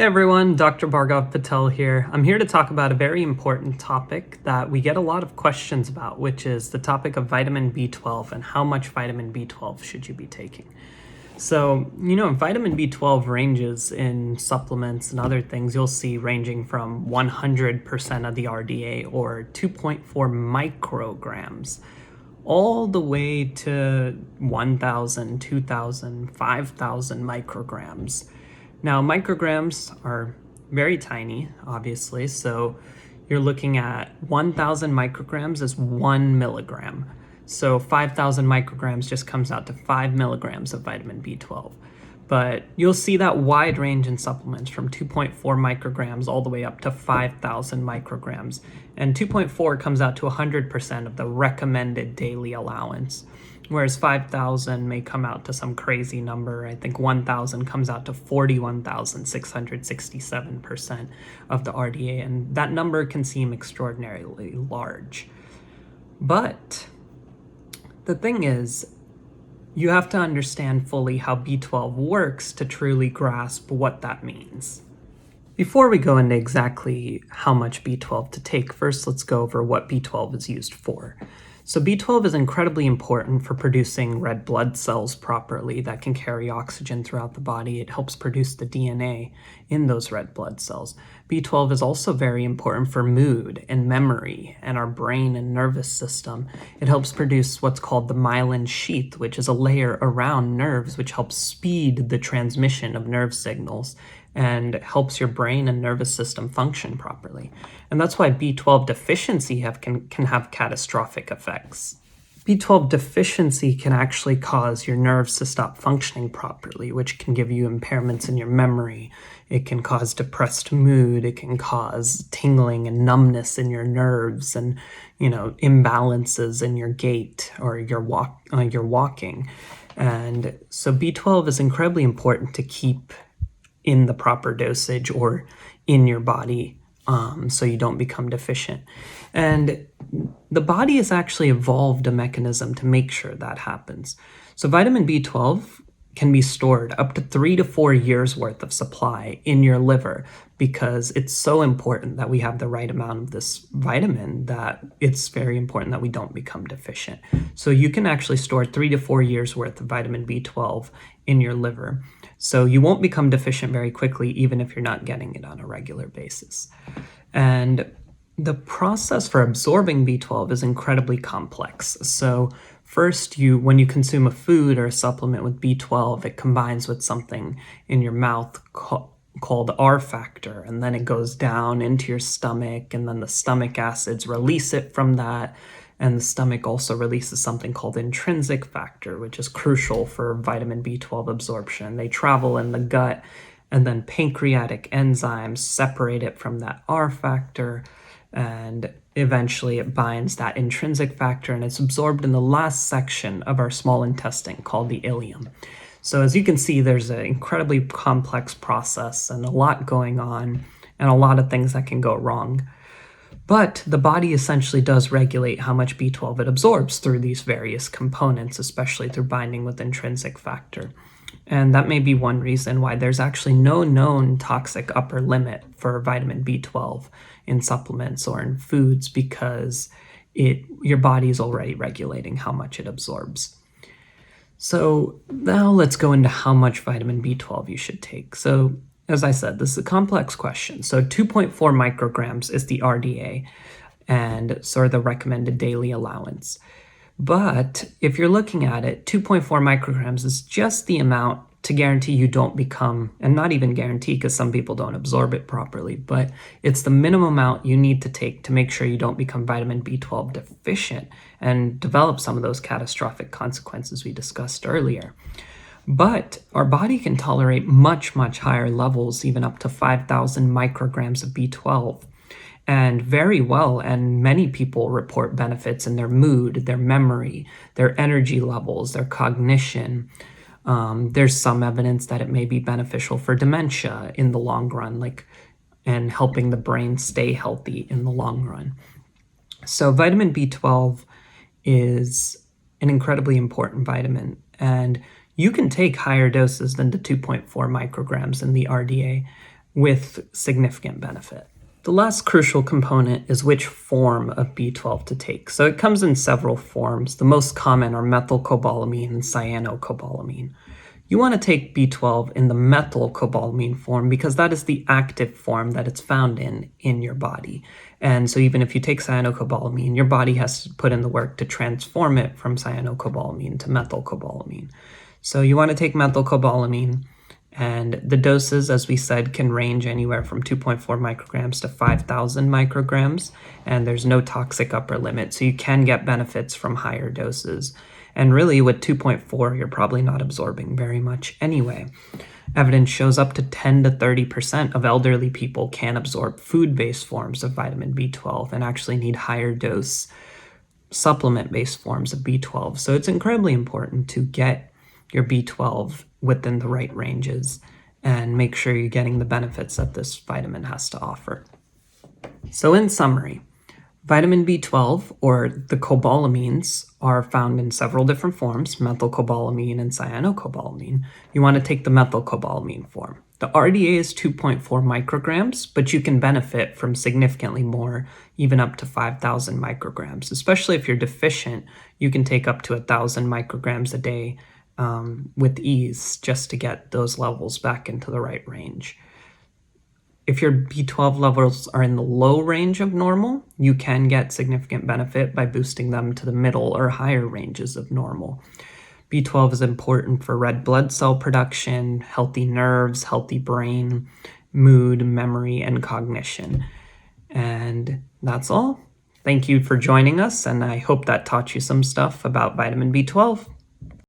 everyone, Dr. Bhargav Patel here. I'm here to talk about a very important topic that we get a lot of questions about, which is the topic of vitamin B12 and how much vitamin B12 should you be taking. So, vitamin B12 ranges in supplements and other things you'll see ranging from 100% of the RDA or 2.4 micrograms all the way to 1,000, 2,000, 5,000 micrograms. Now, micrograms are very tiny, obviously, so you're looking at 1,000 micrograms is 1 milligram. So 5,000 micrograms just comes out to 5 milligrams of vitamin B12. But you'll see that wide range in supplements from 2.4 micrograms all the way up to 5,000 micrograms. And 2.4 comes out to 100% of the recommended daily allowance, whereas 5,000 may come out to some crazy number. I think 1,000 comes out to 41,667% of the RDA, and that number can seem extraordinarily large. But the thing is, you have to understand fully how B12 works to truly grasp what that means. Before we go into exactly how much B12 to take, first let's go over what B12 is used for. So B12 is incredibly important for producing red blood cells properly that can carry oxygen throughout the body. It helps produce the DNA in those red blood cells. B12 is also very important for mood and memory and our brain and nervous system. It helps produce what's called the myelin sheath, which is a layer around nerves which helps speed the transmission of nerve signals and helps your brain and nervous system function properly. And that's why B12 deficiency can have catastrophic effects. B12 deficiency can actually cause your nerves to stop functioning properly, which can give you impairments in your memory. It can cause depressed mood. It can cause tingling and numbness in your nerves and, imbalances in your gait or your walking. And so B12 is incredibly important to keep in the proper dosage or in your body so you don't become deficient. And the body has actually evolved a mechanism to make sure that happens. So vitamin B12 can be stored up to 3 to 4 years worth of supply in your liver because it's so important that we have the right amount of this vitamin that it's very important that we don't become deficient. So you can actually store 3 to 4 years worth of vitamin B12 in your liver. So you won't become deficient very quickly, even if you're not getting it on a regular basis. And the process for absorbing B12 is incredibly complex. So first, when you consume a food or a supplement with B12, it combines with something in your mouth called R factor, and then it goes down into your stomach, and then the stomach acids release it from that. And the stomach also releases something called intrinsic factor, which is crucial for vitamin B12 absorption. They travel in the gut, and then pancreatic enzymes separate it from that R factor, and eventually it binds that intrinsic factor, and it's absorbed in the last section of our small intestine called the ileum. So as you can see, there's an incredibly complex process and a lot going on and a lot of things that can go wrong. But the body essentially does regulate how much B12 it absorbs through these various components, especially through binding with intrinsic factor. And that may be one reason why there's actually no known toxic upper limit for vitamin B12 in supplements or in foods because your body is already regulating how much it absorbs. So now let's go into how much vitamin B12 you should take. So as I said, this is a complex question. So 2.4 micrograms is the RDA and sort of the recommended daily allowance. But if you're looking at it, 2.4 micrograms is just the amount to guarantee you don't become, and not even guarantee because some people don't absorb it properly, but it's the minimum amount you need to take to make sure you don't become vitamin B12 deficient and develop some of those catastrophic consequences we discussed earlier. But our body can tolerate much, much higher levels, even up to 5,000 micrograms of B12. And very well, and many people report benefits in their mood, their memory, their energy levels, their cognition. There's some evidence that it may be beneficial for dementia in the long run, and helping the brain stay healthy in the long run. So vitamin B12 is an incredibly important vitamin, and you can take higher doses than the 2.4 micrograms in the RDA, with significant benefit. The last crucial component is which form of B12 to take. So it comes in several forms. The most common are methylcobalamin and cyanocobalamin. You want to take B12 in the methylcobalamin form because that is the active form that it's found in your body. And so even if you take cyanocobalamin, your body has to put in the work to transform it from cyanocobalamin to methylcobalamin. So you want to take methylcobalamin, and the doses, as we said, can range anywhere from 2.4 micrograms to 5,000 micrograms, and there's no toxic upper limit, so you can get benefits from higher doses. And really, with 2.4, you're probably not absorbing very much anyway. Evidence shows up to 10 to 30% of elderly people can absorb food-based forms of vitamin B12 and actually need higher dose supplement-based forms of B12. So it's incredibly important to get your B12 within the right ranges and make sure you're getting the benefits that this vitamin has to offer. So in summary, vitamin B12, or the cobalamines, are found in several different forms, methylcobalamin and cyanocobalamin. You want to take the methylcobalamin form. The RDA is 2.4 micrograms, but you can benefit from significantly more, even up to 5,000 micrograms. Especially if you're deficient, you can take up to 1,000 micrograms a day with ease just to get those levels back into the right range. If your B12 levels are in the low range of normal, you can get significant benefit by boosting them to the middle or higher ranges of normal. B12 is important for red blood cell production, healthy nerves, healthy brain, mood, memory, and cognition. And that's all. Thank you for joining us, and I hope that taught you some stuff about vitamin B12.